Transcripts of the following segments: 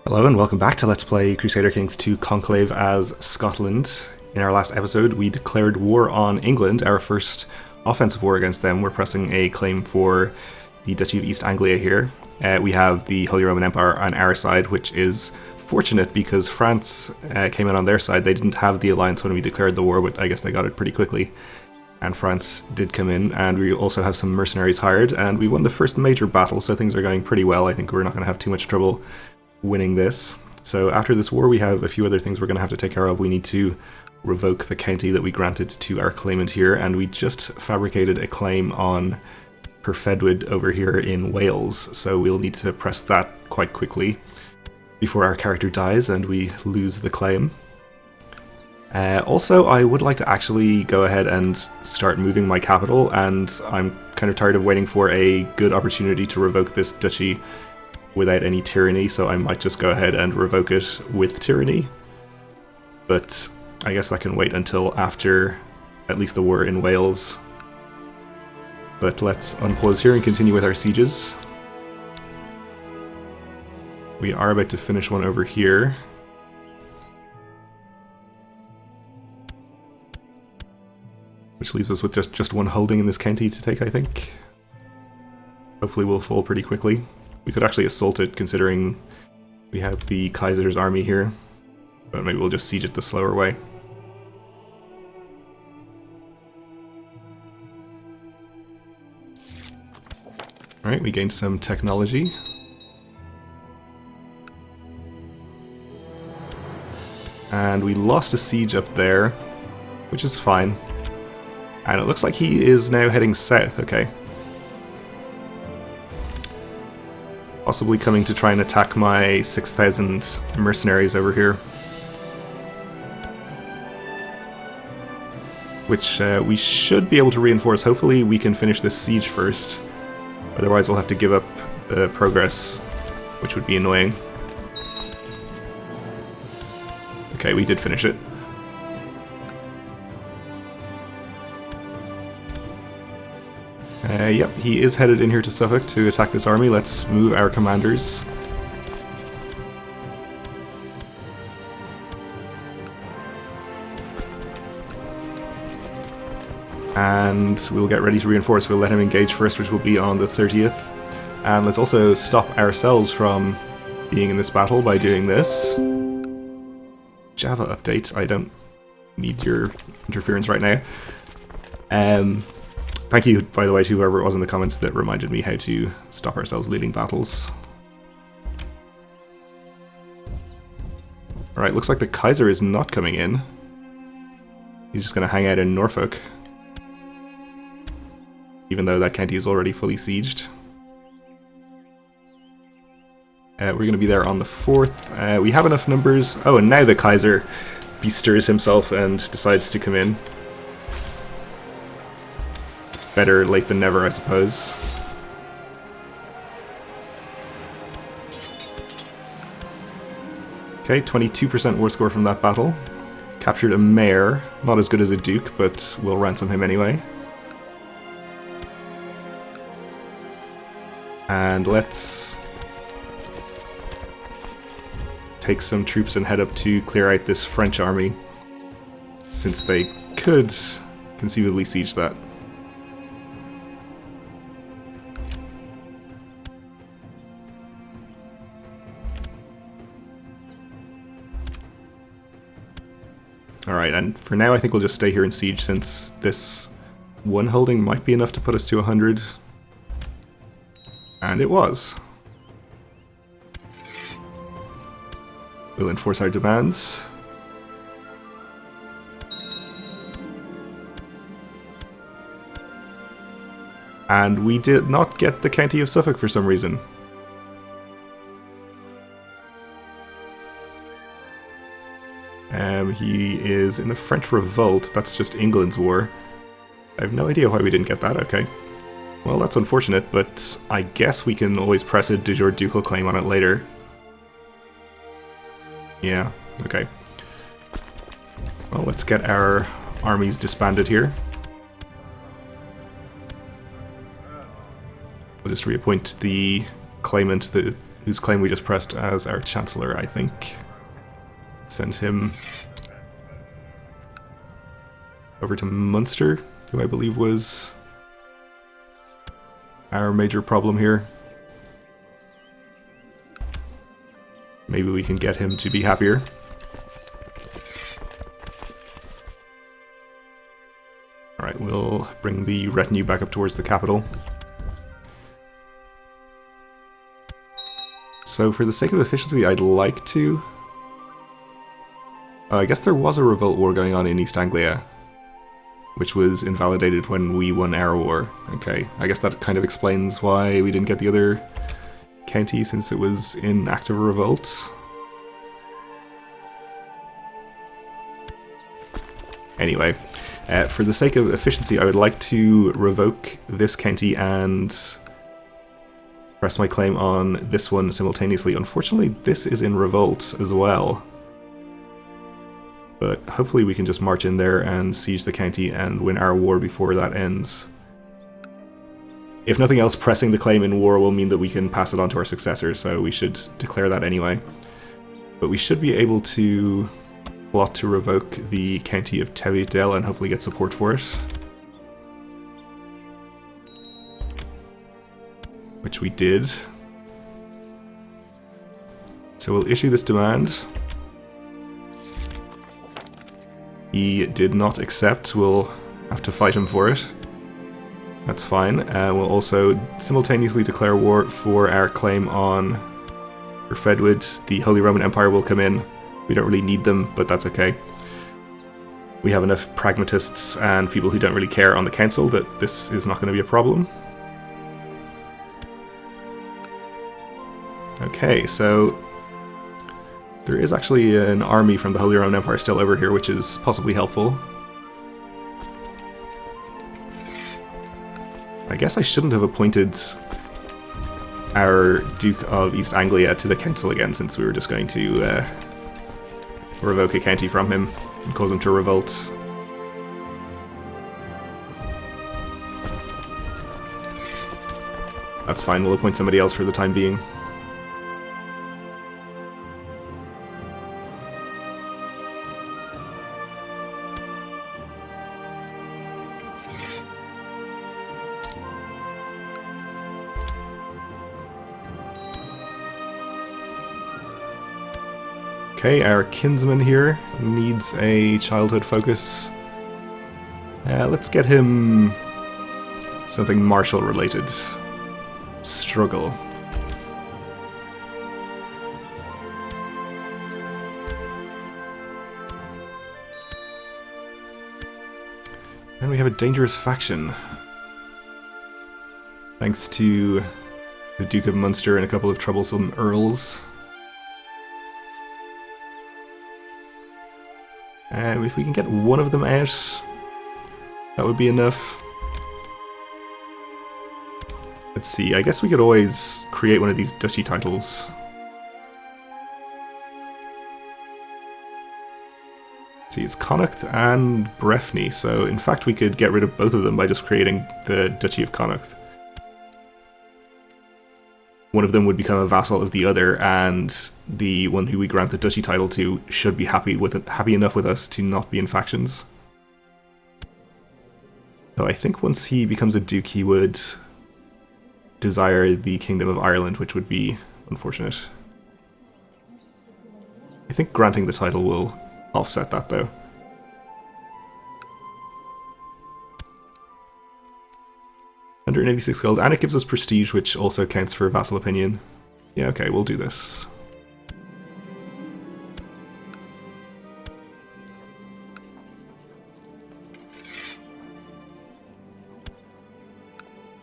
Hello and welcome back to Let's Play Crusader Kings 2 Conclave as Scotland. In our last episode we declared war on England, our first offensive war against them. We're pressing a claim for the Duchy of East Anglia here. We have the Holy Roman Empire on our side, which is fortunate because France came in on their side. They didn't have the alliance when we declared the war, but I guess they got it pretty quickly. And France did come in, and we also have some mercenaries hired, and we won the first major battle, so things are going pretty well. I think we're not going to have too much trouble winning this. So after this war we have a few other things we're going to have to take care of. We need to revoke the county that we granted to our claimant here, and we just fabricated a claim on Perfedwyd over here in Wales, so we'll need to press that quite quickly before our character dies and we lose the claim. Also, I would like to actually go ahead and start moving my capital, and I'm kind of tired of waiting for a good opportunity to revoke this duchy without any tyranny, so I might just go ahead and revoke it with tyranny. But I guess that can wait until after at least the war in Wales. But let's unpause here and continue with our sieges. We are about to finish one over here. Which leaves us with just one holding in this county to take, I think. Hopefully we'll fall pretty quickly. We could actually assault it, considering we have the Crusader's army here, but maybe we'll just siege it the slower way. Alright, we gained some technology. And we lost a siege up there, which is fine. And it looks like he is now heading south, okay. Possibly coming to try and attack my 6,000 mercenaries over here. Which we should be able to reinforce. Hopefully we can finish this siege first. Otherwise we'll have to give up the progress, which would be annoying. Okay, we did finish it. Yep, he is headed in here to Suffolk to attack this army. Let's move our commanders. And we'll get ready to reinforce. We'll let him engage first, which will be on the 30th. And let's also stop ourselves from being in this battle by doing this. Java update. I don't need your interference right now. Thank you, by the way, to whoever it was in the comments that reminded me how to stop ourselves leading battles. Alright, looks like the Kaiser is not coming in. He's just going to hang out in Norfolk. Even though that county is already fully sieged. We're going to be there on the 4th. We have enough numbers. Oh, and now the Kaiser bestirs himself and decides to come in. Better late than never, I suppose. Okay, 22% war score from that battle. Captured a mayor. Not as good as a duke, but we'll ransom him anyway. And let's take some troops and head up to clear out this French army, since they could conceivably siege that. Alright, and for now I think we'll just stay here in siege, since this one holding might be enough to put us to 100. And it was. We'll enforce our demands. And we did not get the county of Suffolk for some reason. He is in the French Revolt. That's just England's war. I have no idea why we didn't get that. Okay. Well, that's unfortunate, but I guess we can always press a de jure ducal claim on it later. Yeah, okay. Well, let's get our armies disbanded here. We'll just reappoint the claimant, the whose claim we just pressed as our Chancellor, I think. Send him over to Munster, who I believe was our major problem here. Maybe we can get him to be happier. Alright, we'll bring the retinue back up towards the capital. So for the sake of efficiency, I'd like to... I guess there was a revolt war going on in East Anglia, which was invalidated when we won our war. Okay, I guess that kind of explains why we didn't get the other county, since it was in active revolt. Anyway, for the sake of efficiency, I would like to revoke this county and press my claim on this one simultaneously. Unfortunately, this is in revolt as well. But hopefully we can just march in there and siege the county and win our war before that ends. If nothing else, pressing the claim in war will mean that we can pass it on to our successors, so we should declare that anyway. But we should be able to plot to revoke the county of Teviotdale and hopefully get support for it. Which we did. So we'll issue this demand. He did not accept, we'll have to fight him for it. That's fine. We'll also simultaneously declare war for our claim on Fedwood. The Holy Roman Empire will come in. We don't really need them, but that's okay. We have enough pragmatists and people who don't really care on the council that this is not going to be a problem. Okay, so there is actually an army from the Holy Roman Empire still over here, which is possibly helpful. I guess I shouldn't have appointed our Duke of East Anglia to the council again, since we were just going to revoke a county from him and cause him to revolt. That's fine, we'll appoint somebody else for the time being. Okay, our kinsman here needs a childhood focus. Let's get him something martial related. Struggle. And we have a dangerous faction. Thanks to the Duke of Munster and a couple of troublesome earls. If we can get one of them out, that would be enough. Let's see, I guess we could always create one of these duchy titles. Let's see, it's Connacht and Breffni, so in fact we could get rid of both of them by just creating the Duchy of Connacht. One of them would become a vassal of the other, and the one who we grant the duchy title to should be happy enough with us to not be in factions. So I think once he becomes a duke, he would desire the Kingdom of Ireland, which would be unfortunate. I think granting the title will offset that, though. 186 gold, and it gives us prestige, which also counts for vassal opinion. Yeah, okay, we'll do this.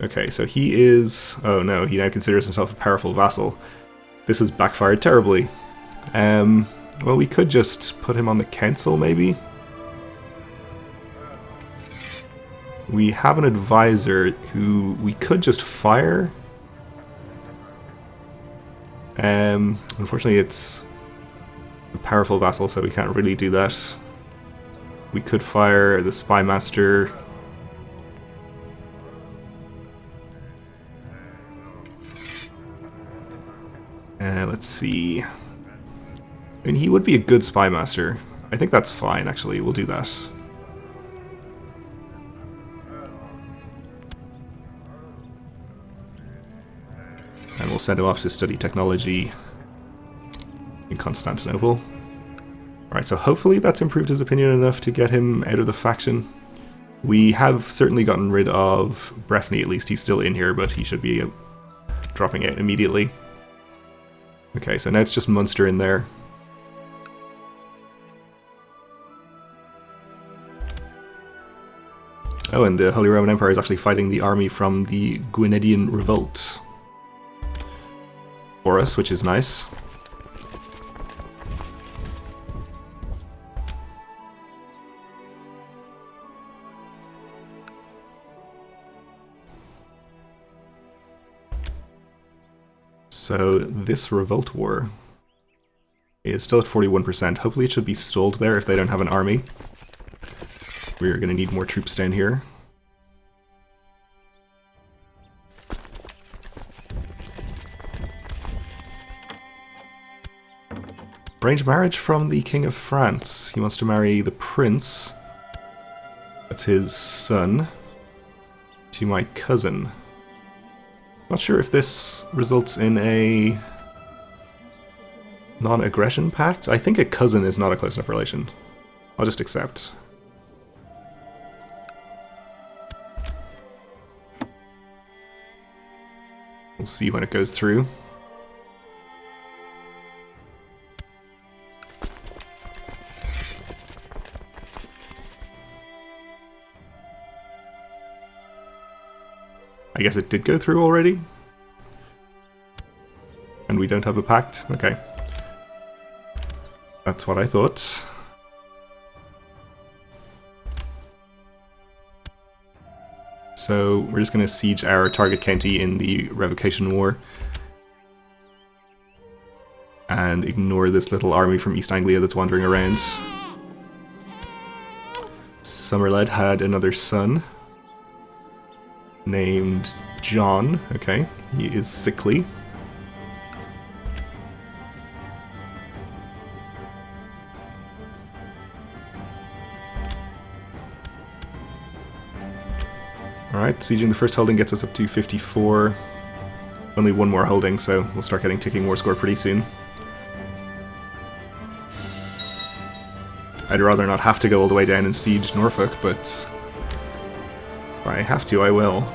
Okay, so he is... oh no, he now considers himself a powerful vassal. This has backfired terribly. Well, we could just put him on the council, maybe? We have an advisor who we could just fire. Unfortunately, it's a powerful vassal, so we can't really do that. We could fire the spy master. let's see. I mean, he would be a good spy master. I think that's fine, actually. We'll do that. And we'll send him off to study technology in Constantinople. Alright, so hopefully that's improved his opinion enough to get him out of the faction. We have certainly gotten rid of Breffni, at least he's still in here, but he should be dropping out immediately. Okay, so now it's just Munster in there. Oh, and the Holy Roman Empire is actually fighting the army from the Gwynedian Revolt for us, which is nice. So this revolt war is still at 41%. Hopefully it should be stalled there if they don't have an army. We're going to need more troops down here. Arranged marriage from the King of France. He wants to marry the prince. That's his son. To my cousin. Not sure if this results in a non-aggression pact. I think a cousin is not a close enough relation. I'll just accept. We'll see when it goes through. I guess it did go through already. And we don't have a pact? Okay. That's what I thought. So we're just going to siege our target county in the Revocation War. And ignore this little army from East Anglia that's wandering around. Somerled had another son named John. Okay, he is sickly. Alright, sieging the first holding gets us up to 54. Only one more holding, so we'll start getting ticking war score pretty soon. I'd rather not have to go all the way down and siege Norfolk, but if I have to, I will.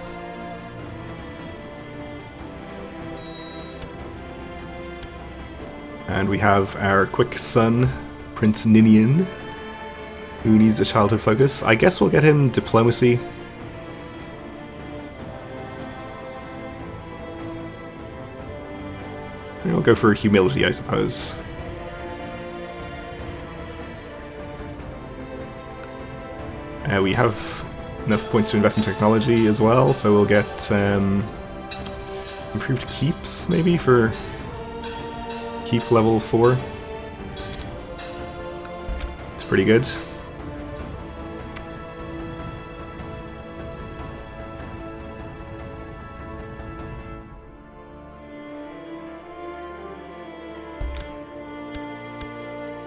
And we have our quick son, Prince Ninian, who needs a childhood focus. I guess we'll get him diplomacy. We'll go for humility, I suppose. We have enough points to invest in technology as well, so we'll get improved keeps, maybe, for keep level 4. It's pretty good.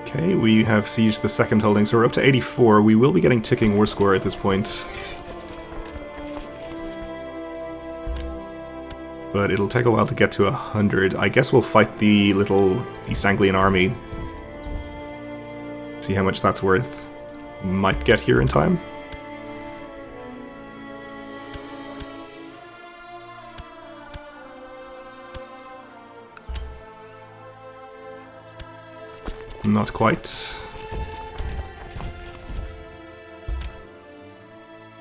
Okay, we have sieged the second holding, so we're up to 84. We will be getting ticking war score at this point. But it'll take a while to get to 100. I guess we'll fight the little East Anglian army. See how much that's worth. Might get here in time. Not quite.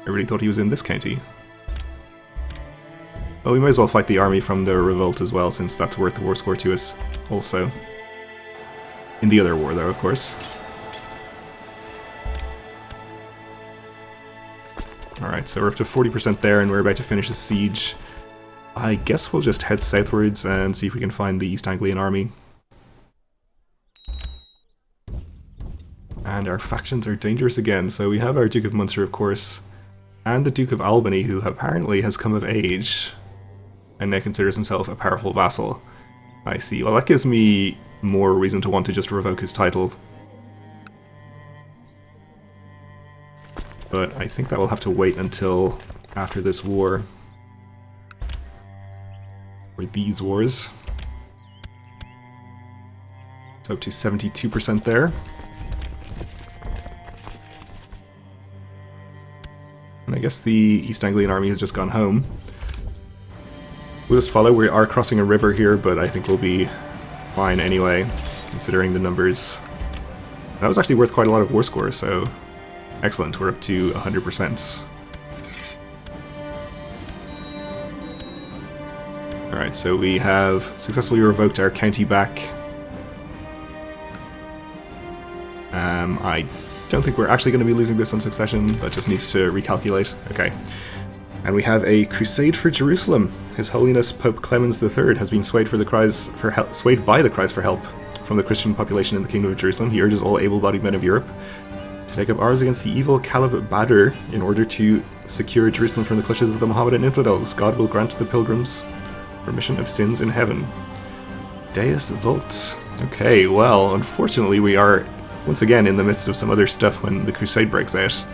I really thought he was in this county. Well, we might as well fight the army from the revolt as well, since that's worth the war score to us also. In the other war, though, of course. Alright, so we're up to 40% there, and we're about to finish the siege. I guess we'll just head southwards and see if we can find the East Anglian army. And our factions are dangerous again, so we have our Duke of Munster, of course, and the Duke of Albany, who apparently has come of age and now considers himself a powerful vassal. I see. Well, that gives me more reason to want to just revoke his title. But I think that will have to wait until after this war. Or these wars. So up to 72% there. And I guess the East Anglian army has just gone home. We'll just follow. We are crossing a river here, but I think we'll be fine anyway, considering the numbers. That was actually worth quite a lot of war score, so excellent. We're up to 100%. Alright, so we have successfully revoked our county back. I don't think we're actually going to be losing this on succession. That just needs to recalculate. Okay. And we have a crusade for Jerusalem. His Holiness Pope Clemens III has been swayed by the cries for help from the Christian population in the Kingdom of Jerusalem. He urges all able-bodied men of Europe to take up arms against the evil Caliph Badr in order to secure Jerusalem from the clutches of the Mohammedan infidels. God will grant the pilgrims remission of sins in heaven. Deus Vult. Okay, well, unfortunately we are once again in the midst of some other stuff when the crusade breaks out.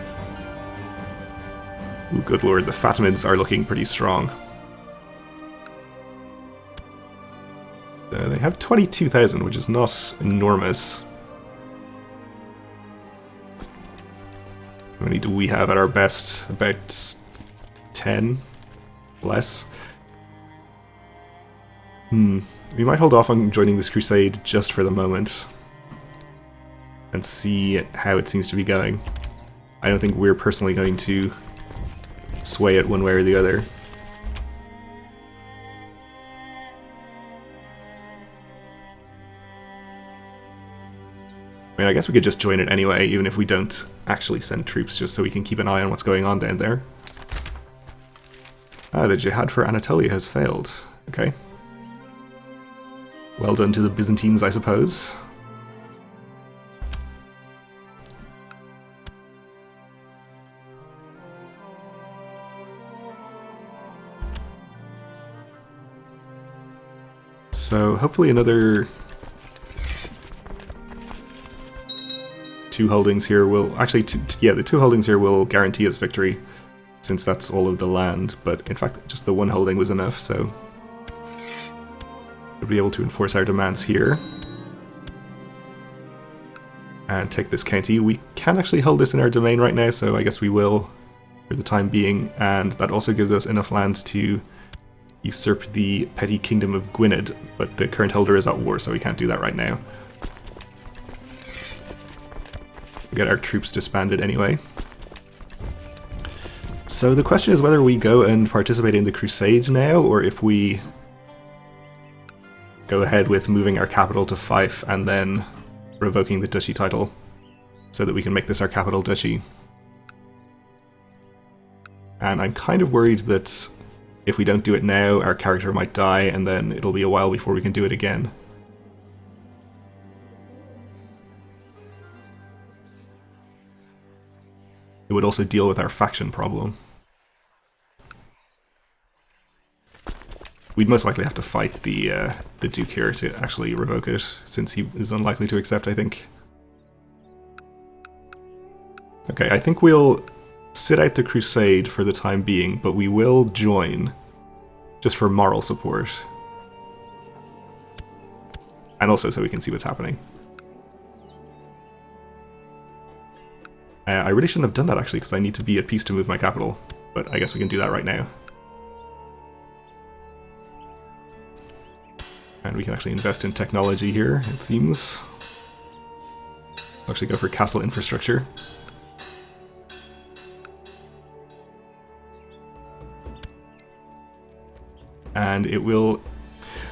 Ooh, good lord, the Fatimids are looking pretty strong. They have 22,000, which is not enormous. How many do we have at our best? About 10? Less? We might hold off on joining this crusade just for the moment. And see how it seems to be going. I don't think we're personally going to sway it one way or the other. I mean, I guess we could just join it anyway, even if we don't actually send troops, just so we can keep an eye on what's going on down there. Ah, the jihad for Anatolia has failed. Okay. Well done to the Byzantines, I suppose. So hopefully another 2 holdings here will actually, the 2 holdings here will guarantee us victory, since that's all of the land. But in fact, just the 1 holding was enough, so we'll be able to enforce our demands here and take this county. We can actually hold this in our domain right now, so I guess we will for the time being, and that also gives us enough land to usurp the petty kingdom of Gwynedd, but the current holder is at war, so we can't do that right now. We'll get our troops disbanded anyway. So the question is whether we go and participate in the crusade now, or if we go ahead with moving our capital to Fife and then revoking the duchy title, so that we can make this our capital duchy. And I'm kind of worried that if we don't do it now, our character might die, and then it'll be a while before we can do it again. It would also deal with our faction problem. We'd most likely have to fight the Duke here to actually revoke it, since he is unlikely to accept, I think. Okay, I think we'll sit out the crusade for the time being, but we will join just for moral support. And also so we can see what's happening. I really shouldn't have done that actually, because I need to be at peace to move my capital, but I guess we can do that right now. And we can actually invest in technology here, it seems. We'll actually go for castle infrastructure. And it will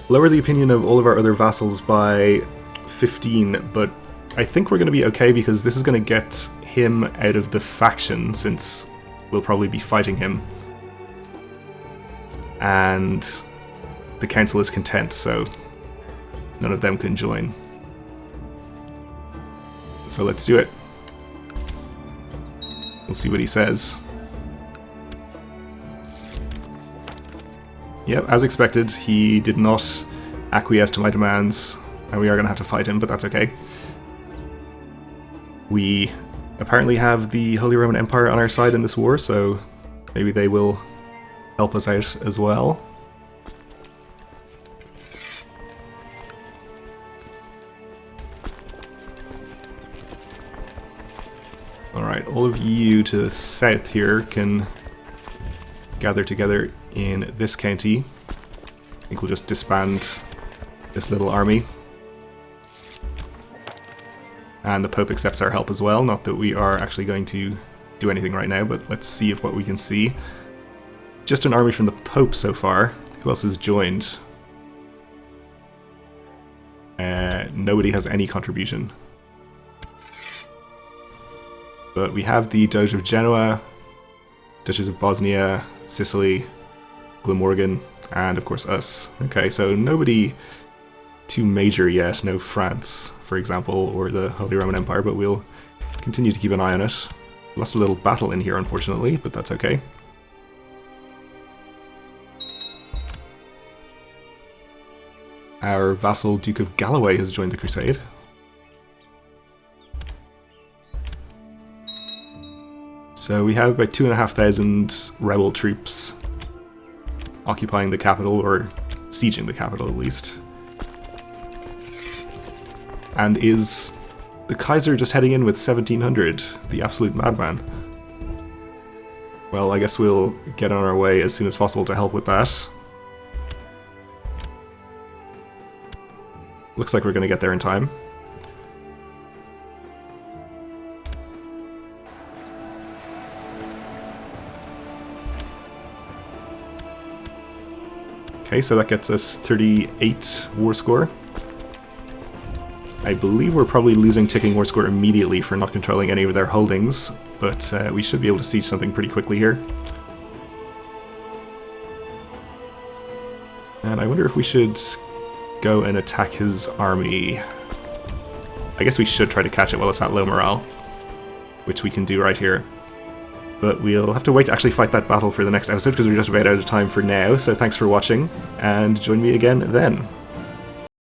lower the opinion of all of our other vassals by 15, but I think we're going to be okay because this is going to get him out of the faction, since we'll probably be fighting him. And the council is content, so none of them can join. So let's do it. We'll see what he says. Yep, as expected, he did not acquiesce to my demands, and we are going to have to fight him, but that's okay. We apparently have the Holy Roman Empire on our side in this war, so maybe they will help us out as well. Alright, all of you to the south here can gather together in this county. I think we'll just disband this little army. And the Pope accepts our help as well, not that we are actually going to do anything right now, but let's see what we can see. Just an army from the Pope so far. Who else has joined? Nobody has any contribution. But we have the Doge of Genoa, Duchess of Bosnia, Sicily, Glamorgan, and of course us. Okay, so nobody too major yet, no France, for example, or the Holy Roman Empire, but we'll continue to keep an eye on it. Lost a little battle in here, unfortunately, but that's okay. Our vassal Duke of Galloway has joined the crusade. So we have about 2,500 rebel troops occupying the capital, or sieging the capital at least. And is the Kaiser just heading in with 1,700? The absolute madman. Well, I guess we'll get on our way as soon as possible to help with that. Looks like we're going to get there in time. Okay, so that gets us 38 war score. I believe we're probably losing ticking war score immediately for not controlling any of their holdings, but we should be able to siege something pretty quickly here. And I wonder if we should go and attack his army. I guess we should try to catch it while it's at low morale, which we can do right here. But we'll have to wait to actually fight that battle for the next episode because we're just about out of time for now, so thanks for watching, and join me again then.